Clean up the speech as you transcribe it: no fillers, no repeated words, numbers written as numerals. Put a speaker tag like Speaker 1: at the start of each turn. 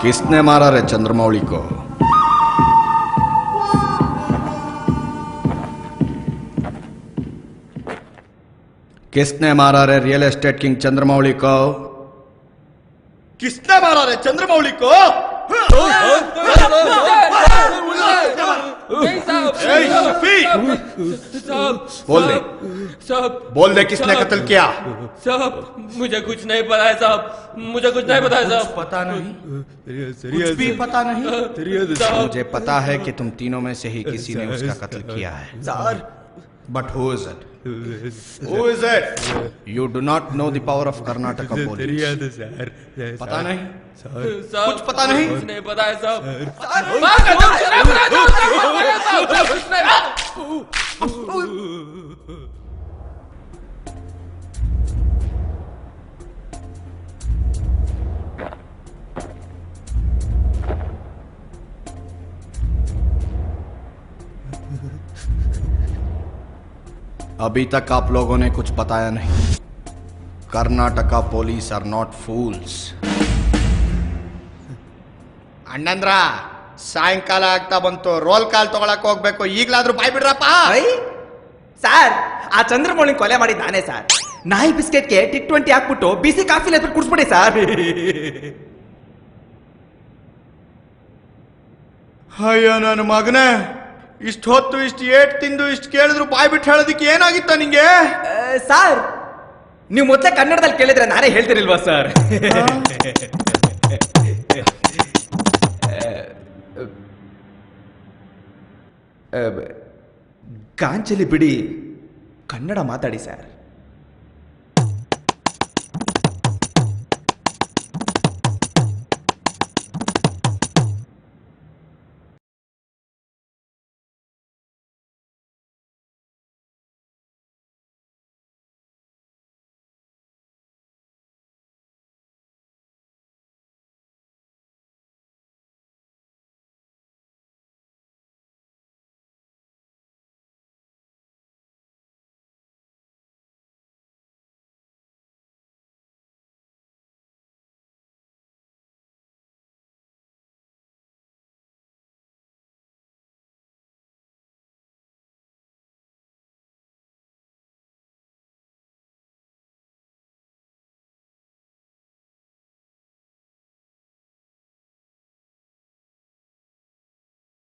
Speaker 1: किसने मारा रे चंद्रमौली को? किसने मारा रे रियल एस्टेट किंग चंद्रमौली को? किसने मारा रे चंद्रमौली को? बोल दे
Speaker 2: साहब,
Speaker 1: बोल दे किसने कत्ल किया?
Speaker 2: साहब मुझे कुछ नहीं पता है साहब, मुझे कुछ नहीं पता है साहब।
Speaker 1: पता नहीं? कुछ भी पता नहीं? मुझे पता है कि तुम तीनों में से ही किसी ने उसका कत्ल किया है sir. But who is it? Who is it? You do not know the power of Karnataka police. पता नहीं? कुछ पता नहीं?
Speaker 2: कुछ नहीं पता है साहब।
Speaker 1: अभी तक आप लोगों ने कुछ बताया नहीं। कर्नाटका पुलिस आर नॉट फूल्स। ಅಣ್ಣಂದ್ರ ಸಾಯಂಕಾಲ ಆಗ್ತಾ ಬಂತು, ರೋಲ್ ಕಾಲ್ ತಗೊಳಕ್ ಹೋಗ್ಬೇಕು, ಈಗ್ಲಾದ್ರೂ ಬಾಯ್ ಬಿಡ್ರಪ್ಪ.
Speaker 3: ಸರ್, ಆ ಚಂದ್ರಮೌಳಿ ಕೊಲೆ ಮಾಡಿದ್ ನಾನೇ ಸರ್. ನಾಯಿ ಬಿಸ್ಕೆಟ್ಗೆ T20 ಹಾಕ್ಬಿಟ್ಟು ಬಿಸಿ ಕಾಫಿ ಕುಡಿಸ್ಬಿಡಿ ಸರ್.
Speaker 1: ಅಯ್ಯೋ ನನ್ನ ಮಗನೇ, ಇಷ್ಟು ಹೊತ್ತು ಇಷ್ಟು ಏಟ್ ತಿಂದು ಇಷ್ಟು ಕೇಳಿದ್ರು ಬಾಯ್ ಬಿಟ್ಟು ಹೇಳೋದಕ್ಕೆ ಏನಾಗಿತ್ತ ನಿಂಗೆ?
Speaker 3: ಸರ್, ನೀವು ಮೊದಲೇ ಕನ್ನಡದಲ್ಲಿ ಕೇಳಿದ್ರೆ ನಾನೇ ಹೇಳ್ತಿರಿಲ್ವಾ ಸರ್? ಗಾಂಚಲಿ ಬಿಡಿ, ಕನ್ನಡ ಮಾತಾಡಿ ಸರ್.